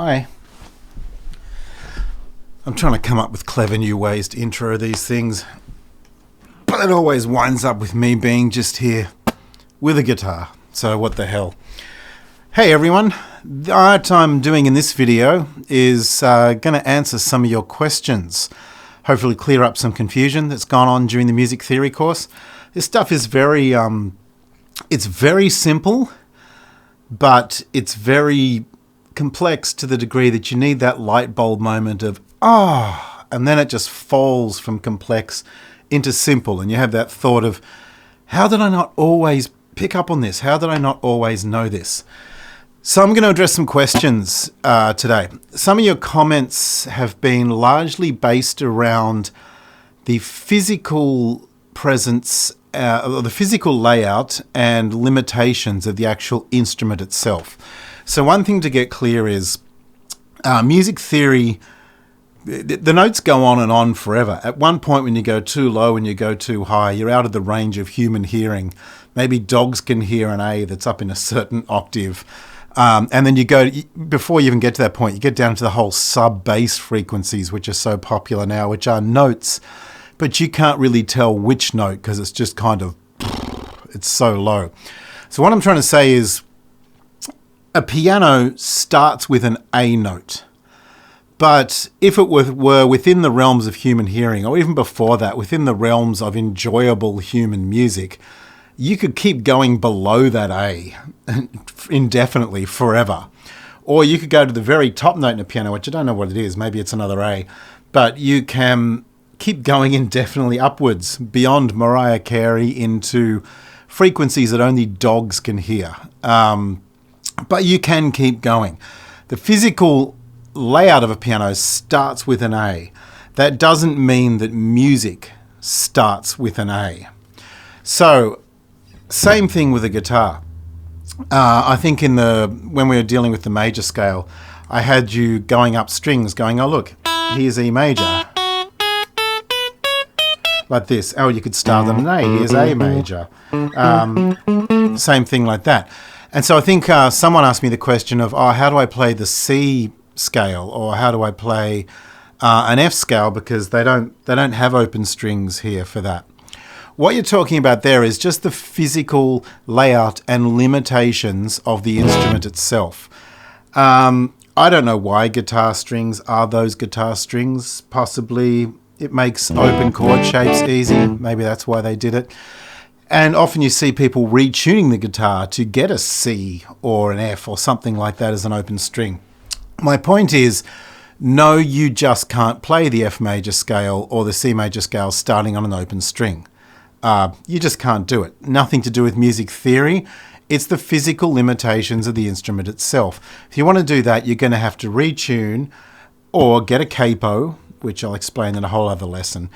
Hi. I'm trying to come up with clever new ways to intro these things, but it always winds up with me being just here with a guitar. So what the hell. Hey everyone, what I'm doing in this video is going to answer some of your questions. Hopefully clear up some confusion that's gone on during the music theory course. This stuff is very simple, but it's very complex to the degree that you need that light bulb moment of, and then it just falls from complex into simple. And you have that thought of, how did I not always pick up on this? How did I not always know this? So I'm going to address some questions today. Some of your comments have been largely based around the physical presence, or the physical layout and limitations of the actual instrument itself. So one thing to get clear is music theory, the notes go on and on forever. At one point when you go too low and you go too high, you're out of the range of human hearing. Maybe dogs can hear an A that's up in a certain octave. And then you go, before you even get to that point, you get down to the whole sub-bass frequencies, which are so popular now, which are notes, but you can't really tell which note because it's just kind of, it's so low. So what I'm trying to say is a piano starts with an A note. But if it were within the realms of human hearing, or even before that, within the realms of enjoyable human music, you could keep going below that A indefinitely, forever. Or you could go to the very top note in a piano, which I don't know what it is, maybe it's another A, but you can keep going indefinitely upwards beyond Mariah Carey into frequencies that only dogs can hear. But you can keep going. The physical layout of a piano starts with an A. That doesn't mean that music starts with an A. So, same thing with a guitar. I think when we were dealing with the major scale, I had you going up strings, going, oh look, here's E major. Like this. Oh, you could start on an A. Here's A major. Same thing like that. And so I think someone asked me the question of, how do I play the C scale, or how do I play an F scale, because they don't have open strings here for that. What you're talking about there is just the physical layout and limitations of the instrument itself. I don't know why guitar strings are those guitar strings. Possibly it makes open chord shapes easy. Maybe that's why they did it. And often you see people retuning the guitar to get a C or an F or something like that as an open string. My point is, no, you just can't play the F major scale or the C major scale starting on an open string. You just can't do it. Nothing to do with music theory. It's the physical limitations of the instrument itself. If you want to do that, you're going to have to retune or get a capo, which I'll explain in a whole other lesson.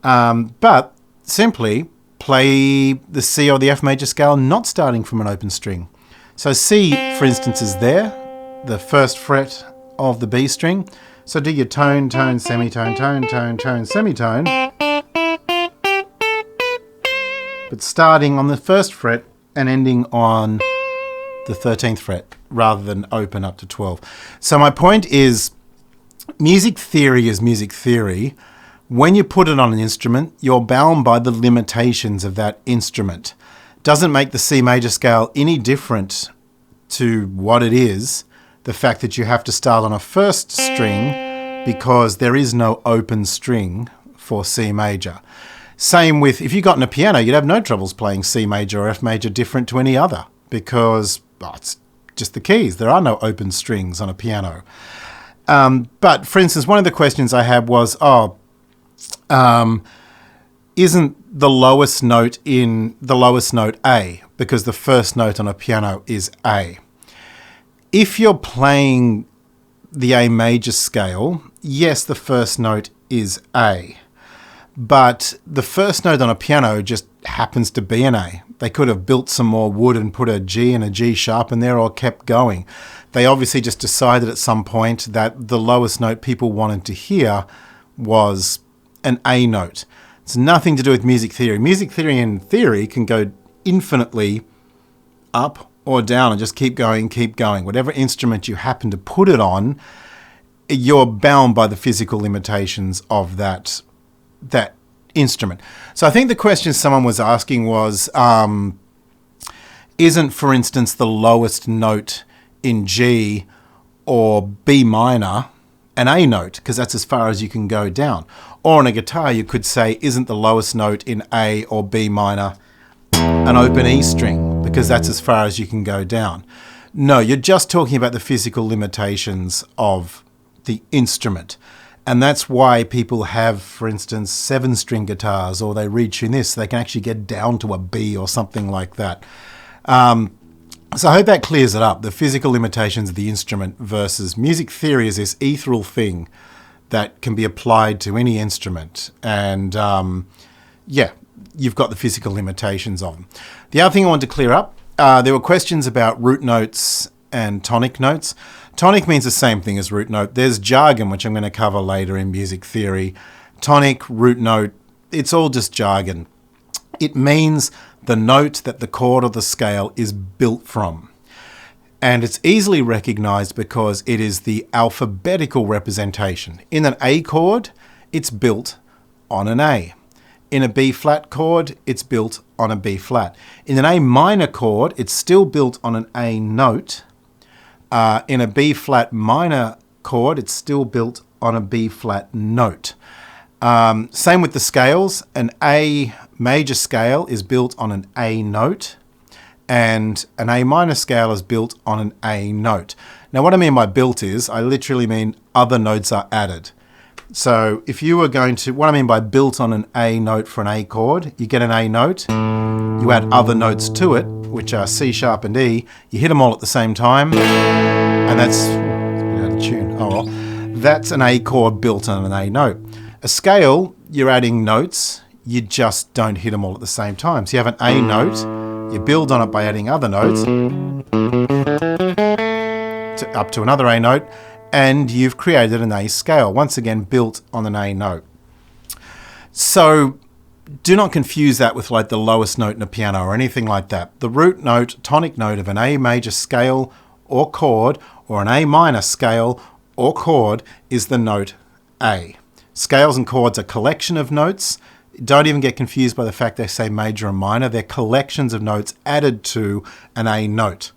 But simply play the C or the F major scale not starting from an open string. So C, for instance, is there, the first fret of the B string. So do your tone, tone, semitone, tone, tone, tone, semitone. But starting on the first fret and ending on the 13th fret rather than open up to 12. So my point is, music theory is music theory. When you put it on an instrument, you're bound by the limitations of that instrument. Doesn't make the C major scale any different to what it is, the fact that you have to start on a first string because there is no open string for C major. Same with, if you got in a piano, you'd have no troubles playing C major or F major different to any other because it's just the keys. There are no open strings on a piano. But for instance, one of the questions I had was, isn't the lowest note A, because the first note on a piano is A. If you're playing the A major scale, yes, the first note is A, but the first note on a piano just happens to be an A. They could have built some more wood and put a G and a G sharp in there or kept going. They obviously just decided at some point that the lowest note people wanted to hear was an A note. It's nothing to do with music theory. Music theory in theory can go infinitely up or down and just keep going, whatever instrument you happen to put it on, you're bound by the physical limitations of that instrument. So I think the question someone was asking was, isn't, for instance, the lowest note in G or B minor an A note? Because that's as far as you can go down. Or on a guitar, you could say, isn't the lowest note in A or B minor an open E string? Because that's as far as you can go down. No, you're just talking about the physical limitations of the instrument. And that's why people have, for instance, 7-string guitars, or they retune this so they can actually get down to a B or something like that. So I hope that clears it up, the physical limitations of the instrument versus music theory is this ethereal thing that can be applied to any instrument. And you've got the physical limitations of them. The other thing I want to clear up, there were questions about root notes and tonic notes. Tonic means the same thing as root note. There's jargon, which I'm going to cover later in music theory. Tonic, root note, it's all just jargon. It means the note that the chord or the scale is built from. And it's easily recognized because it is the alphabetical representation. In an A chord, it's built on an A. In a B flat chord, it's built on a B flat. In an A minor chord, it's still built on an A note. In a B flat minor chord, it's still built on a B flat note. Same with the scales. An A major scale is built on an A note, and an A minor scale is built on an A note. Now, what I mean by built is, I literally mean other notes are added. So if you were going to, what I mean by built on an A note for an A chord, you get an A note, you add other notes to it, which are C sharp and E, you hit them all at the same time, and that's, out of tune, oh well, that's an A chord built on an A note. A scale, you're adding notes, you just don't hit them all at the same time. So you have an A note, you build on it by adding other notes, up to another A note, and you've created an A scale, once again built on an A note. So do not confuse that with like the lowest note in a piano or anything like that. The root note, tonic note of an A major scale or chord, or an A minor scale or chord, is the note A. Scales and chords are collection of notes. Don't even get confused by the fact they say major and minor. They're collections of notes added to an A note.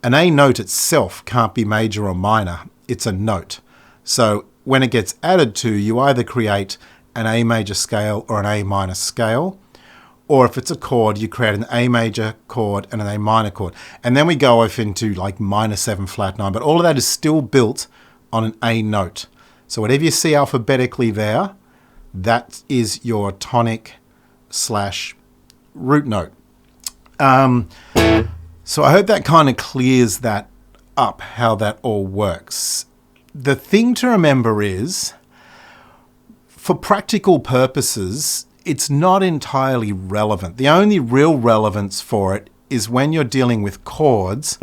An A note itself can't be major or minor. It's a note. So when it gets added to, you either create an A major scale or an A minor scale, or if it's a chord, you create an A major chord and an A minor chord. And then we go off into like minor 7 flat 9, but all of that is still built on an A note. So whatever you see alphabetically there, that is your tonic / root note. So I hope that kind of clears that up, how that all works. The thing to remember is, for practical purposes, it's not entirely relevant. The only real relevance for it is when you're dealing with chords.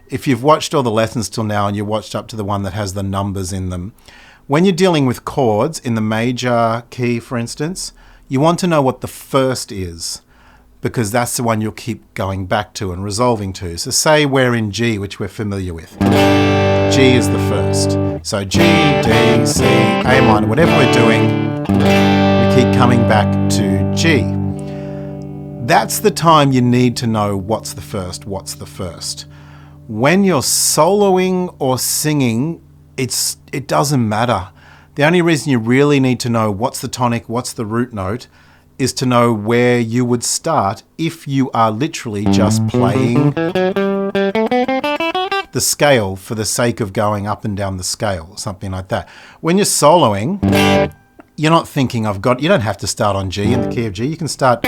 If you've watched all the lessons till now and you watched up to the one that has the numbers in them, when you're dealing with chords in the major key, for instance, you want to know what the first is, because that's the one you'll keep going back to and resolving to. So say we're in G, which we're familiar with. G is the first. So G, D, C, A minor, whatever we're doing, we keep coming back to G. That's the time you need to know what's the first. When you're soloing or singing, it doesn't matter. The only reason you really need to know what's the tonic, what's the root note, is to know where you would start if you are literally just playing the scale for the sake of going up and down the scale, or something like that. When you're soloing, you're not thinking you don't have to start on G in the key of G. You can start,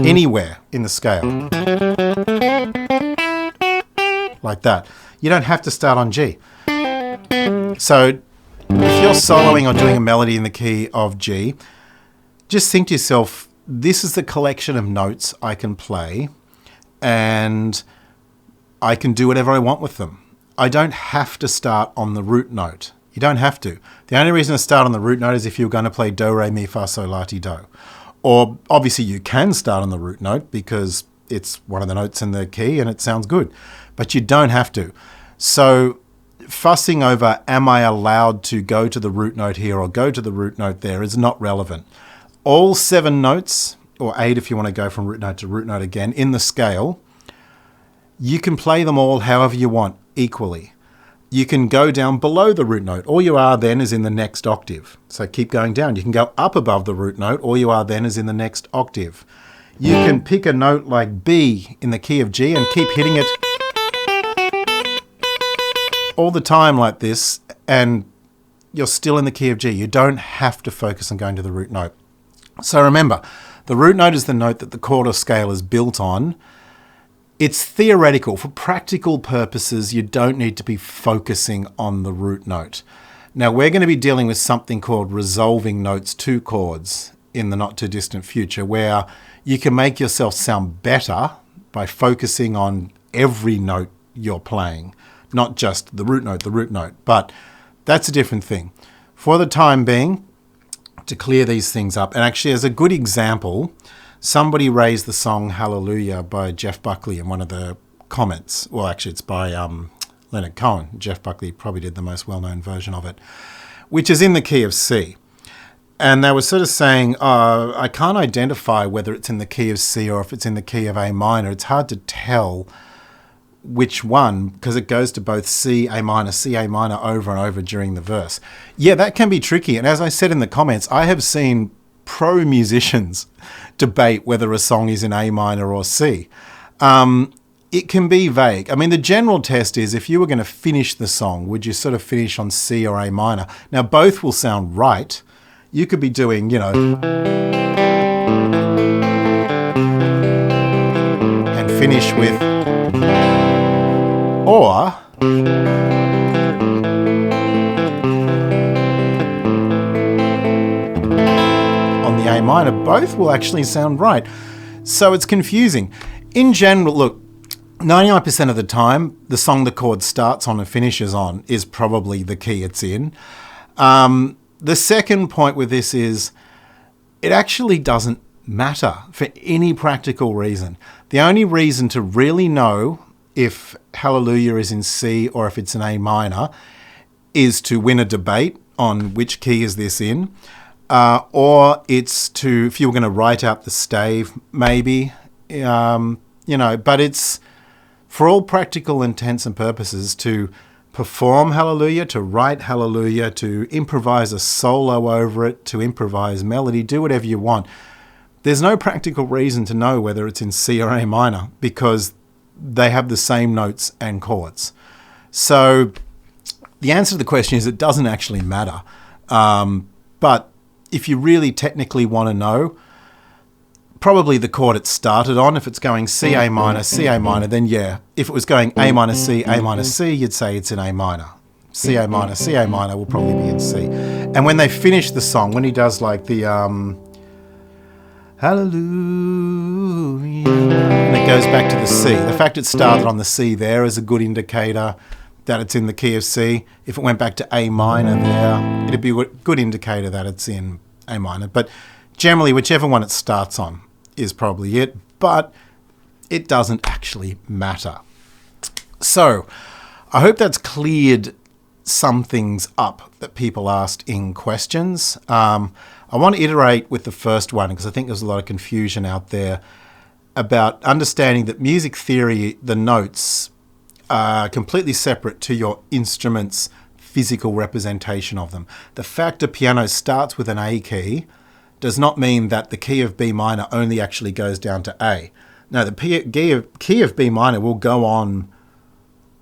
anywhere in the scale. Like that. You don't have to start on G. So if you're soloing or doing a melody in the key of G, just think to yourself, this is the collection of notes I can play, and I can do whatever I want with them. I don't have to start on the root note. You don't have to. The only reason to start on the root note is if you're going to play do, re, mi, fa, sol, la, ti, do. Or obviously you can start on the root note because it's one of the notes in the key and it sounds good. But you don't have to. So fussing over, am I allowed to go to the root note here or go to the root note there, is not relevant. All 7 notes, or 8 if you want to go from root note to root note again, in the scale, you can play them all however you want, equally. You can go down below the root note. All you are then is in the next octave. So keep going down. You can go up above the root note. All you are then is in the next octave. You can pick a note like B in the key of G and keep hitting it all the time like this, and you're still in the key of G. You don't have to focus on going to the root note. So remember, the root note is the note that the chord or scale is built on. It's theoretical. For practical purposes, you don't need to be focusing on the root note. Now, we're going to be dealing with something called resolving notes to chords in the not too distant future, where you can make yourself sound better by focusing on every note you're playing, not just the root note. But that's a different thing. For the time being, to clear these things up, and actually as a good example, somebody raised the song Hallelujah by Jeff Buckley in one of the comments. Well, actually, it's by Leonard Cohen. Jeff Buckley probably did the most well-known version of it, which is in the key of C. And they were sort of saying, I can't identify whether it's in the key of C or if it's in the key of A minor. It's hard to tell which one, because it goes to both C, A minor over and over during the verse. Yeah, that can be tricky. And as I said in the comments, I have seen pro musicians debate whether a song is in A minor or C. It can be vague. I mean, the general test is if you were going to finish the song, would you sort of finish on C or A minor? Now, both will sound right. You could be doing, you know, and finish with, or on the A minor. Both will actually sound right. So it's confusing. In general, look, 99% of the time, the song the chord starts on and finishes on is probably the key it's in. The second point with this is it actually doesn't matter for any practical reason. The only reason to really know if Hallelujah is in C or if it's in A minor is to win a debate on which key is this in, or it's to, if you were going to write out the stave, maybe, but it's for all practical intents and purposes to perform Hallelujah, to write Hallelujah, to improvise a solo over it, to improvise melody, do whatever you want. There's no practical reason to know whether it's in C or A minor because they have the same notes and chords. So the answer to the question is it doesn't actually matter. But if you really technically want to know, probably the chord it started on. If it's going C, A minor, then yeah. If it was going A minor, C, you'd say it's in A minor. C, A minor will probably be in C. And when they finish the song, when he does like the Hallelujah, and it goes back to the C. The fact it started on the C there is a good indicator that it's in the key of C. If it went back to A minor there, it'd be a good indicator that it's in A minor. But generally, whichever one it starts on is probably it, but it doesn't actually matter. So I hope that's cleared some things up that people asked in questions. I want to iterate with the first one because I think there's a lot of confusion out there about understanding that music theory, the notes, are completely separate to your instrument's physical representation of them. The fact a piano starts with an A key does not mean that the key of B minor only actually goes down to A. No, the key of B minor will go on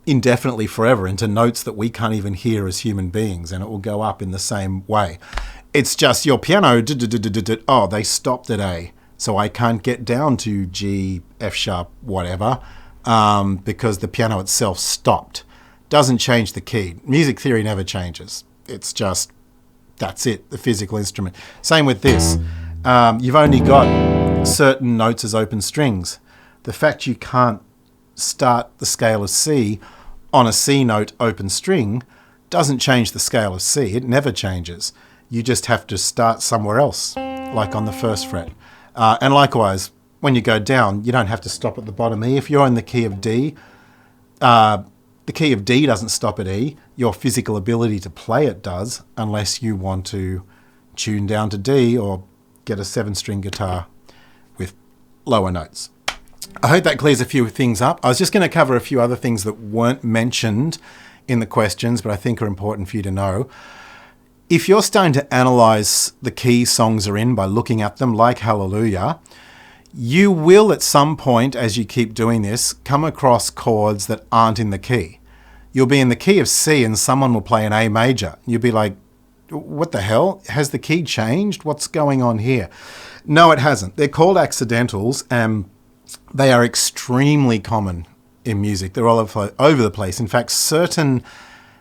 indefinitely forever into notes that we can't even hear as human beings, and it will go up in the same way. It's just your piano, they stopped at A, so I can't get down to G, F sharp, whatever, because the piano itself stopped. Doesn't change the key. Music theory never changes. It's just, that's it, the physical instrument. Same with this. You've only got certain notes as open strings. The fact you can't start the scale of C on a C note open string doesn't change the scale of C. It never changes. You just have to start somewhere else, like on the first fret. And likewise, when you go down, you don't have to stop at the bottom E. If you're in the key of D, the key of D doesn't stop at E. Your physical ability to play it does, unless you want to tune down to D or get a 7-string guitar with lower notes. I hope that clears a few things up. I was just going to cover a few other things that weren't mentioned in the questions, but I think are important for you to know. If you're starting to analyze the keys songs are in by looking at them, like Hallelujah, you will at some point, as you keep doing this, come across chords that aren't in the key. You'll be in the key of C and someone will play an A major. You'll be like, what the hell? Has the key changed? What's going on here? No, it hasn't. They're called accidentals, and they are extremely common in music. They're all over the place. In fact, certain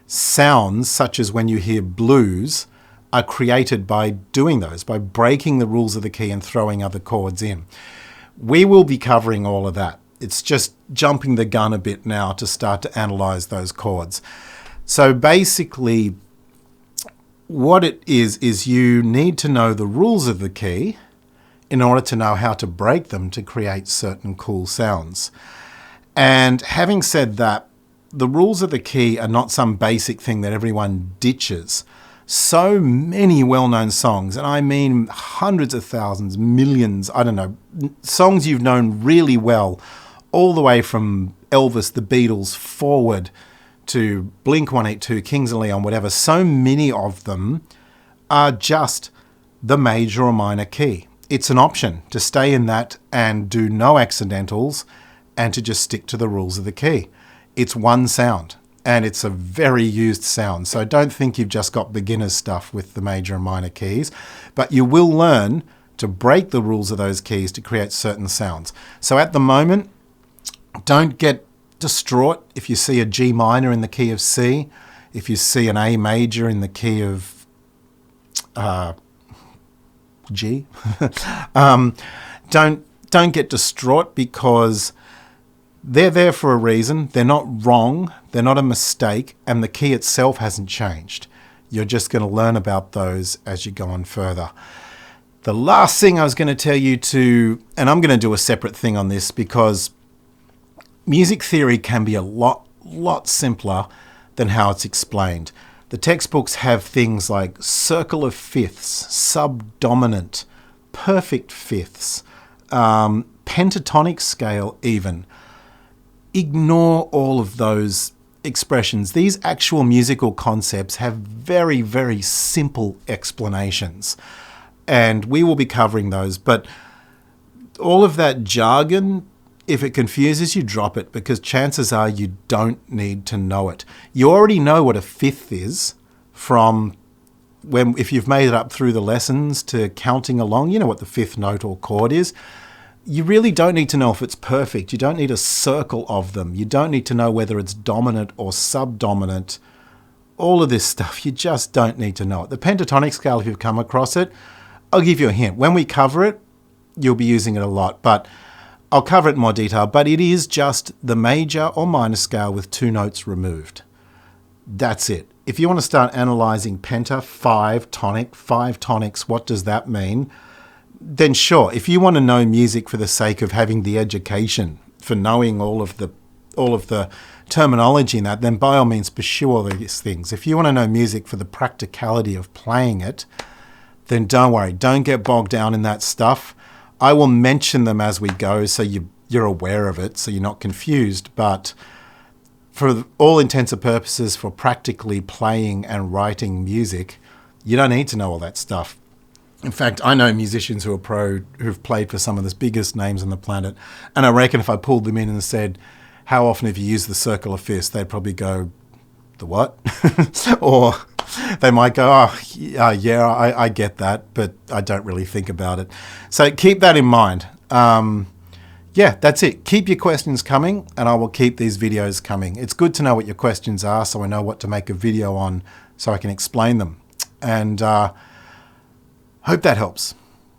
sounds, such as when you hear blues, are created by doing those, by breaking the rules of the key and throwing other chords in. We will be covering all of that. It's just jumping the gun a bit now to start to analyze those chords. So basically, what it is you need to know the rules of the key in order to know how to break them to create certain cool sounds. And having said that, the rules of the key are not some basic thing that everyone ditches. So many well-known songs, and I mean hundreds of thousands, millions, I don't know, songs you've known really well, all the way from Elvis, the Beatles, forward to Blink-182, Kings of Leon, whatever. So many of them are just the major or minor key. It's an option to stay in that and do no accidentals and to just stick to the rules of the key. It's one sound, and it's a very used sound. So don't think you've just got beginner's stuff with the major and minor keys, but you will learn to break the rules of those keys to create certain sounds. So at the moment, don't get distraught if you see a G minor in the key of C, if you see an A major in the key of G. Don't get distraught, because they're there for a reason. They're not wrong. They're not a mistake. And the key itself hasn't changed. You're just going to learn about those as you go on further. The last thing I was going to tell you to, and I'm going to do a separate thing on this because music theory can be a lot simpler than how it's explained. The textbooks have things like circle of fifths, subdominant, perfect fifths, pentatonic scale even. Ignore all of those expressions. These actual musical concepts have very, very simple explanations, and we will be covering those. But all of that jargon, if it confuses you, drop it, because chances are you don't need to know it. You already know what a fifth is from if you've made it up through the lessons to counting along. You know what the fifth note or chord is. You really don't need to know if it's perfect. You don't need a circle of them. You don't need to know whether it's dominant or subdominant. All of this stuff, you just don't need to know it. The pentatonic scale, if you've come across it, I'll give you a hint. When we cover it, you'll be using it a lot, but I'll cover it in more detail. But it is just the major or minor scale with 2 notes removed. That's it. If you want to start analyzing penta, 5 tonic, 5 tonics, what does that mean? Then sure, if you want to know music for the sake of having the education, for knowing all of the terminology in that, then by all means pursue all these things. If you want to know music for the practicality of playing it, then don't worry, don't get bogged down in that stuff. I will mention them as we go so you're aware of it, so you're not confused. But for all intents and purposes, for practically playing and writing music, you don't need to know all that stuff. In fact, I know musicians who are pro who've played for some of the biggest names on the planet, and I reckon if I pulled them in and said, how often have you used the circle of fifths, they'd probably go, the what? Or they might go, I get that, but I don't really think about it. So keep that in mind. Yeah, that's it. Keep your questions coming, and I will keep these videos coming. It's good to know what your questions are so I know what to make a video on so I can explain them. And hope that helps.